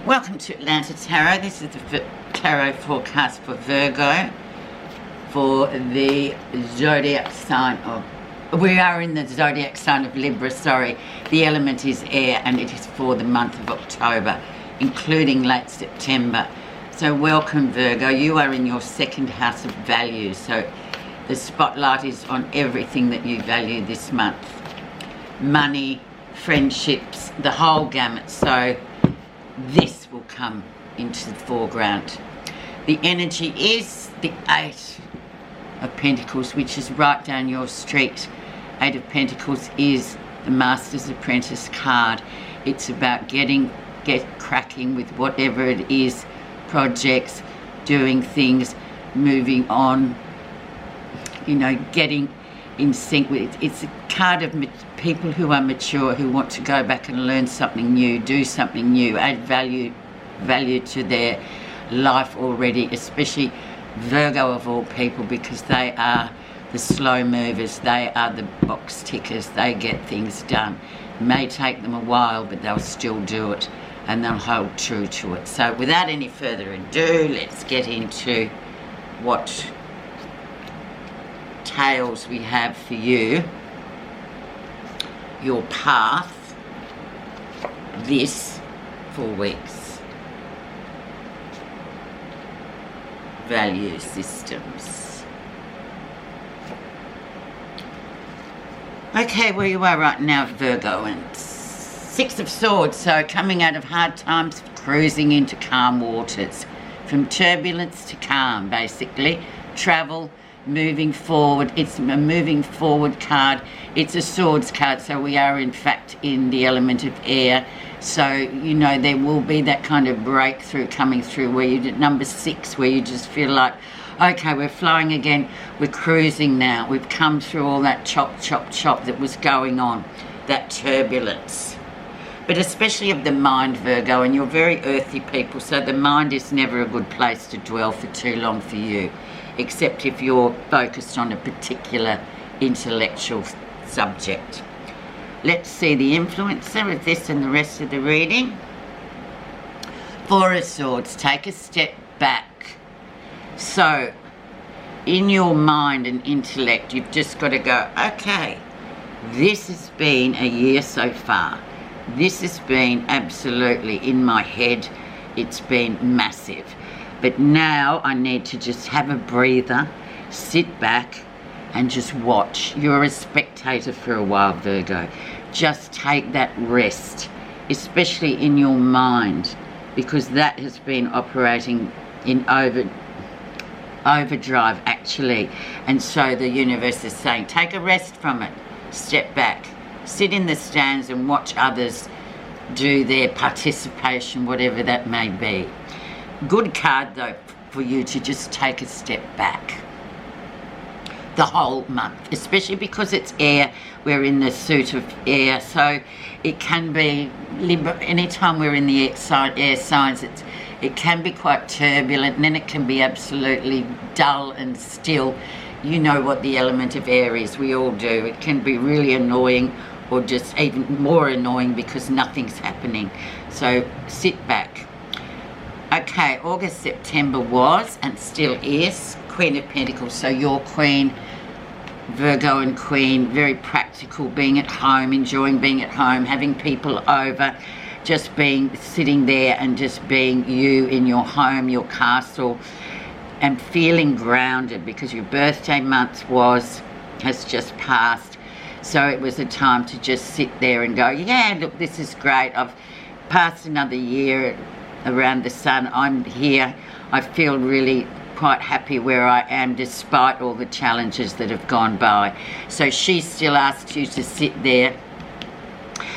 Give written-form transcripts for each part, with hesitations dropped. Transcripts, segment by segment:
Welcome to Atlanta Tarot. This is the tarot forecast for Virgo for the zodiac sign of... We are in the zodiac sign of Libra, sorry. The element is air and it is for the month of October, including late September. So welcome Virgo. You are in your second house of values. So the spotlight is on everything that you value this month. Money, friendships, the whole gamut. So this will come into the foreground. The energy is the Eight of Pentacles, which is right down your street. Eight of Pentacles is the Master's Apprentice card. It's about get cracking with whatever it is, projects, doing things, moving on, you know, getting in sync with it. It's a card of people who are mature, who want to go back and learn something new, do something new, add value to their life already, especially Virgo of all people, because they are the slow movers, they are the box tickers, they get things done. It may take them a while, but they'll still do it and they'll hold true to it. So without any further ado, let's get into what tales we have for you. Your path this 4 weeks. Value systems. Okay, where you are right now, Virgo, and Six of Swords. So coming out of hard times, cruising into calm waters. From turbulence to calm, basically. Travel, moving forward. It's a moving forward card. It's a swords card, so we are in fact in the element of air. So, you know, there will be that kind of breakthrough coming through where you did number 6, where you just feel like, okay, we're flying again, we're cruising now, we've come through all that chop that was going on, that turbulence. But especially of the mind, Virgo, and you're very earthy people, so the mind is never a good place to dwell for too long for you, except if you're focused on a particular intellectual subject. Let's see the influencer of this and the rest of the reading. Four of Swords, take a step back. So, in your mind and intellect, you've just got to go, okay, this has been a year so far. This has been absolutely in my head. It's been massive. But now I need to just have a breather, sit back and just watch. You're a spectator for a while, Virgo. Just take that rest, especially in your mind, because that has been operating in overdrive actually. And so the universe is saying, take a rest from it, step back, sit in the stands and watch others do their participation, whatever that may be. Good card though for you to just take a step back the whole month, especially because it's air. We're in the suit of air, so it can be anytime we're in the air signs, it can be quite turbulent, and then it can be absolutely dull and still. You know what the element of air is, we all do. It can be really annoying, or just even more annoying because nothing's happening. So sit back. Okay, August, September was and still is Queen of Pentacles. So your Queen, Virgo and Queen, very practical, being at home, enjoying being at home, having people over, just sitting there and just being you in your home, your castle, and feeling grounded because your birthday month has just passed. So it was a time to just sit there and go, yeah, look, this is great. I've passed another year around the sun. I'm here. I feel really quite happy where I am despite all the challenges that have gone by. So she still asks you to sit there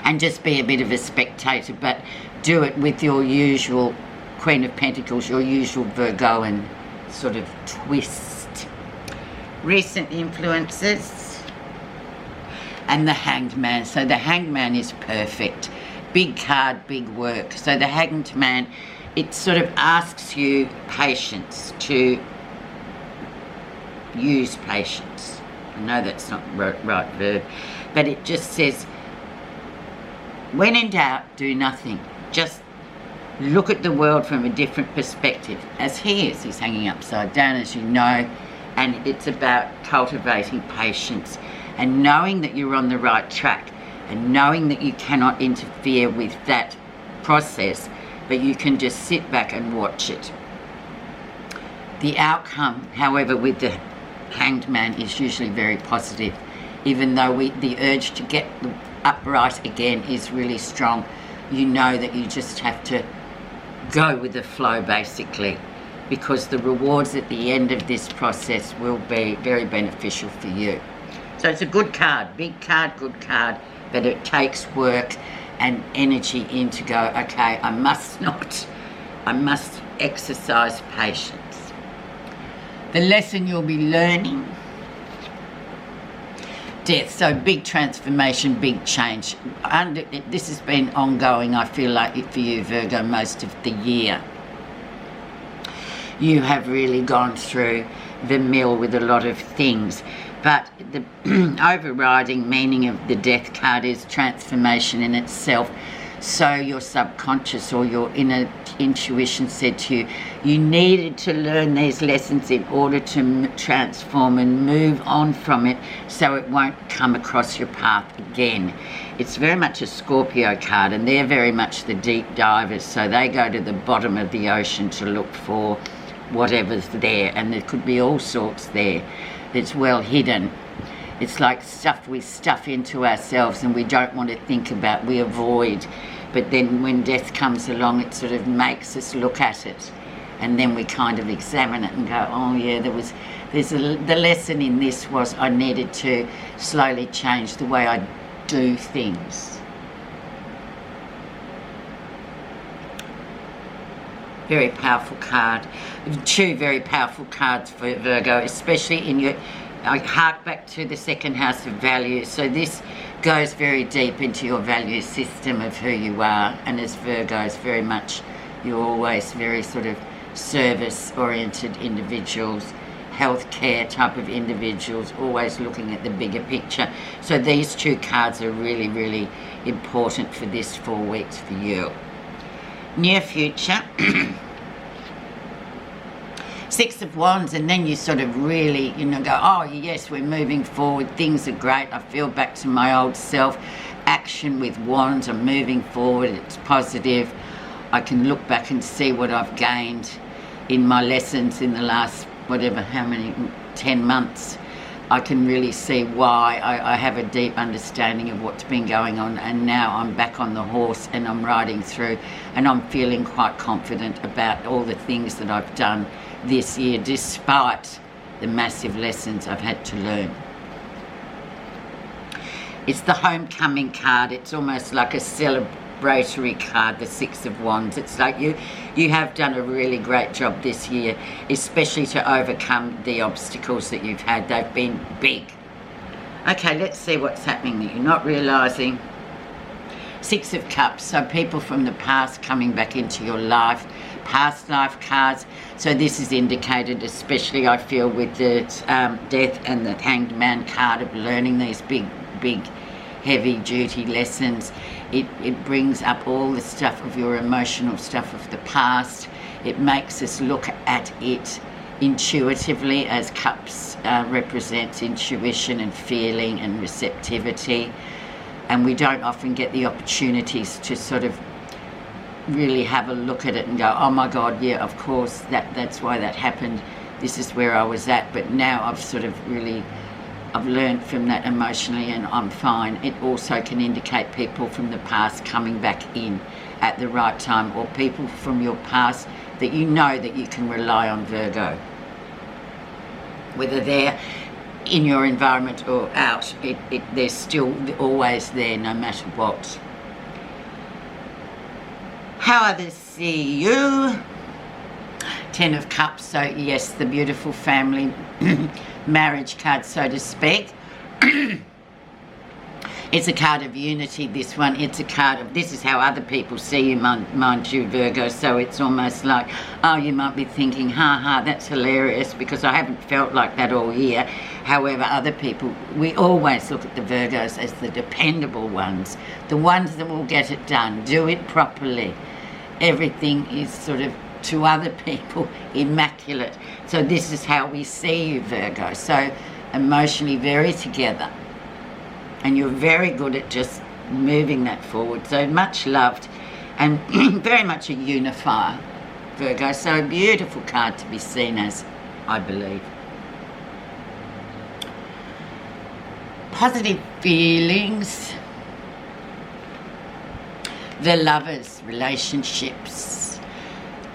and just be a bit of a spectator, but do it with your usual Queen of Pentacles, your usual Virgoan sort of twist. Recent influences and the Hanged Man. So the Hanged Man is perfect. Big card, big work. So the Hanged Man, it sort of asks you patience, to use patience. I know that's not right verb, but it just says, when in doubt, do nothing. Just look at the world from a different perspective, as he is. He's hanging upside down, as you know, and it's about cultivating patience and knowing that you're on the right track and knowing that you cannot interfere with that process, but you can just sit back and watch it. The outcome, however, with the Hanged Man is usually very positive, even though the urge to get upright again is really strong. You know that you just have to go with the flow, basically, because the rewards at the end of this process will be very beneficial for you. So it's a good card, big card, good card, but it takes work and energy in to go, okay, I must exercise patience. The lesson you'll be learning: death. So big transformation, big change. This has been ongoing, I feel like, for you, Virgo, most of the year. You have really gone through the mill with a lot of things, but the overriding meaning of the death card is transformation in itself. So your subconscious or your inner intuition said to you, you needed to learn these lessons in order to transform and move on from it so it won't come across your path again. It's very much a Scorpio card, and they're very much the deep divers, so they go to the bottom of the ocean to look for whatever's there, and there could be all sorts there that's well hidden. It's like stuff we stuff into ourselves and we don't want to think about, we avoid. But then when death comes along, it sort of makes us look at it. And then we kind of examine it and go, oh yeah, the lesson in this was I needed to slowly change the way I do things. Very powerful card. Two very powerful cards for Virgo, especially in your... I hark back to the second house of values. So this goes very deep into your value system of who you are. And as Virgos, very much, you're always very sort of service-oriented individuals, healthcare type of individuals, always looking at the bigger picture. So these two cards are really, really important for this 4 weeks for you. Near future. Six of Wands, and then you sort of really, go, oh yes, we're moving forward, things are great, I feel back to my old self. Action with Wands, I'm moving forward, it's positive. I can look back and see what I've gained in my lessons in the last, how many, 10 months. I can really see why. I have a deep understanding of what's been going on, and now I'm back on the horse and I'm riding through, and I'm feeling quite confident about all the things that I've done this year, despite the massive lessons I've had to learn. It's the homecoming card. It's almost like a celebratory card, the Six of Wands. It's like you have done a really great job this year, especially to overcome the obstacles that you've had. They've been big. Okay, let's see what's happening that you're not realising. Six of Cups, so people from the past coming back into your life, past life cards. So this is indicated, especially I feel with the death and the Hanged Man card, of learning these big, heavy duty lessons. It brings up all the stuff of your emotional stuff of the past. It makes us look at it intuitively, as Cups represents intuition and feeling and receptivity. And we don't often get the opportunities to sort of really have a look at it and go, oh my God, yeah, of course, that's why that happened. This is where I was at. But now I've learned from that emotionally, and I'm fine. It also can indicate people from the past coming back in at the right time, or people from your past that you know that you can rely on, Virgo. Whether they're in your environment or out, they're still always there no matter what. How others see you. Ten of Cups, so yes, the beautiful family marriage card, so to speak. It's a card of unity, this one. It's a card of, this is how other people see you, mind you, Virgo. So it's almost like, oh, you might be thinking, that's hilarious, because I haven't felt like that all year. However, other people, we always look at the Virgos as the dependable ones, the ones that will get it done, do it properly. everything is sort of, to other people, immaculate. So this is how we see you, Virgo. So emotionally very together. And you're very good at just moving that forward. So much loved and very much a unifier, Virgo. So a beautiful card to be seen as, I believe. Positive feelings. The Lovers, relationships.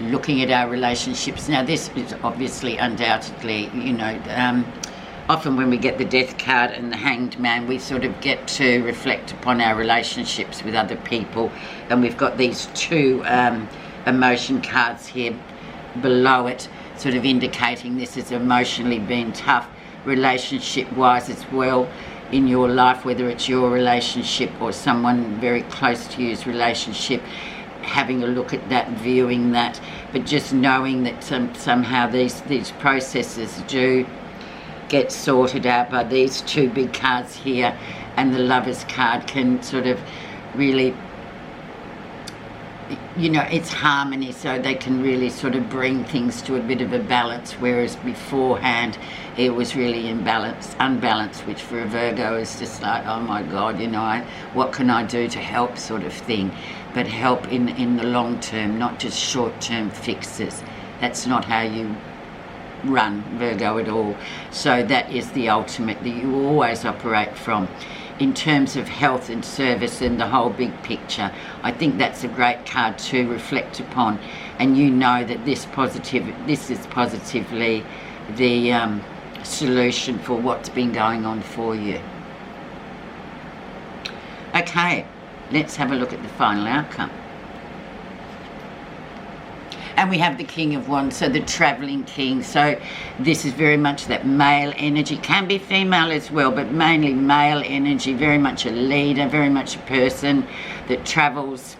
Looking at our relationships. Now this is obviously undoubtedly, you know, often when we get the Death card and the Hanged Man, we sort of get to reflect upon our relationships with other people, and we've got these two emotion cards here below it, sort of indicating this has emotionally been tough relationship wise as well in your life, whether it's your relationship or someone very close to you's relationship. Having a look at that, viewing that, but just knowing that somehow these processes do get sorted out by these two big cards here, and the Lovers card can sort of really, you know, it's harmony, so they can really sort of bring things to a bit of a balance, whereas beforehand it was really unbalanced, which for a Virgo is just like, oh my God, you know, what can I do to help sort of thing, but help in the long term, not just short term fixes. That's not how you run, Virgo, at all. So that is the ultimate that you always operate from in terms of health and service and the whole big picture. I think that's a great card to reflect upon, and you know that this is positively the solution for what's been going on for you. Okay, let's have a look at the final outcome. And we have the King of Wands, so the travelling king. So this is very much that male energy, can be female as well, but mainly male energy, very much a leader, very much a person that travels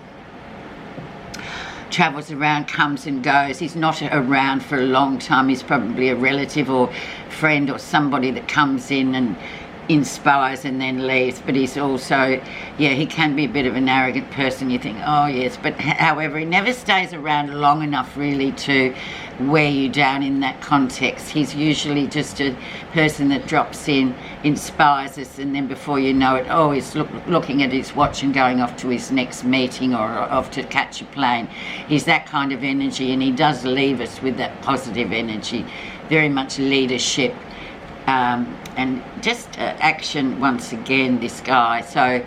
around, comes and goes. He's not around for a long time. He's probably a relative or friend or somebody that comes in and inspires and then leaves, but he's also, yeah, he can be a bit of an arrogant person. You think, oh yes, but however, he never stays around long enough really to wear you down in that context. He's usually just a person that drops in, inspires us, and then before you know it, oh, he's looking at his watch and going off to his next meeting or off to catch a plane. He's that kind of energy, and he does leave us with that positive energy, very much leadership, and just action once again, this guy. So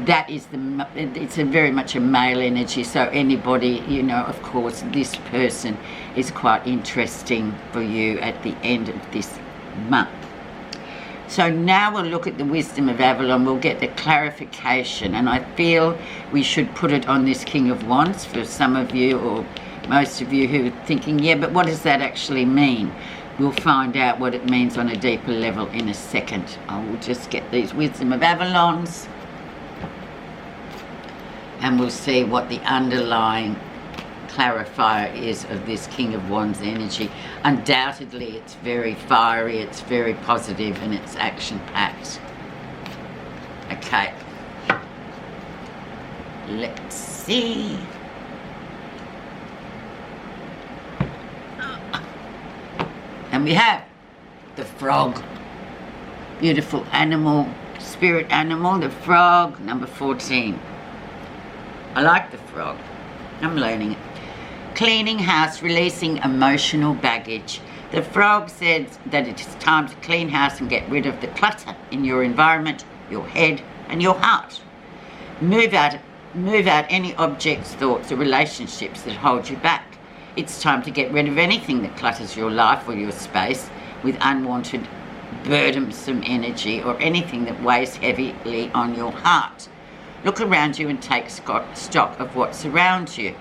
that is it's a very much a male energy. So anybody, you know, of course, this person is quite interesting for you at the end of this month. So now we'll look at the wisdom of Avalon. We'll get the clarification, and I feel we should put it on this King of Wands for some of you, or most of you, who are thinking, yeah, but what does that actually mean? We'll find out what it means on a deeper level in a second. I will just get these Wisdom of Avalons, and we'll see what the underlying clarifier is of this King of Wands energy. Undoubtedly, it's very fiery, it's very positive, and it's action-packed. Okay. Let's see. And we have the frog. Beautiful animal, spirit animal, the frog, number 14. I like the frog. I'm learning it. Cleaning house, releasing emotional baggage. The frog says that it is time to clean house and get rid of the clutter in your environment, your head, and your heart. Move out any objects, thoughts, or relationships that hold you back. It's time to get rid of anything that clutters your life or your space with unwanted, burdensome energy, or anything that weighs heavily on your heart. Look around you and take stock of what's around you.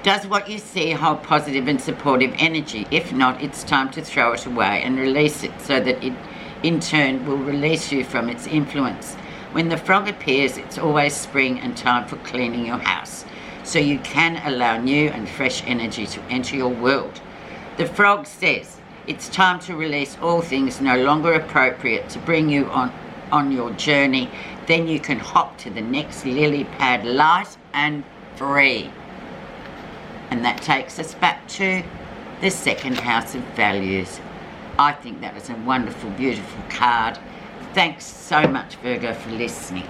Does what you see hold positive and supportive energy? If not, it's time to throw it away and release it, so that it in turn will release you from its influence. When the frog appears, it's always spring and time for cleaning your house, so you can allow new and fresh energy to enter your world. The frog says it's time to release all things no longer appropriate to bring you on your journey. Then you can hop to the next lily pad light and free. And that takes us back to the second house of values. I think that was a wonderful, beautiful card. Thanks so much, Virgo, for listening.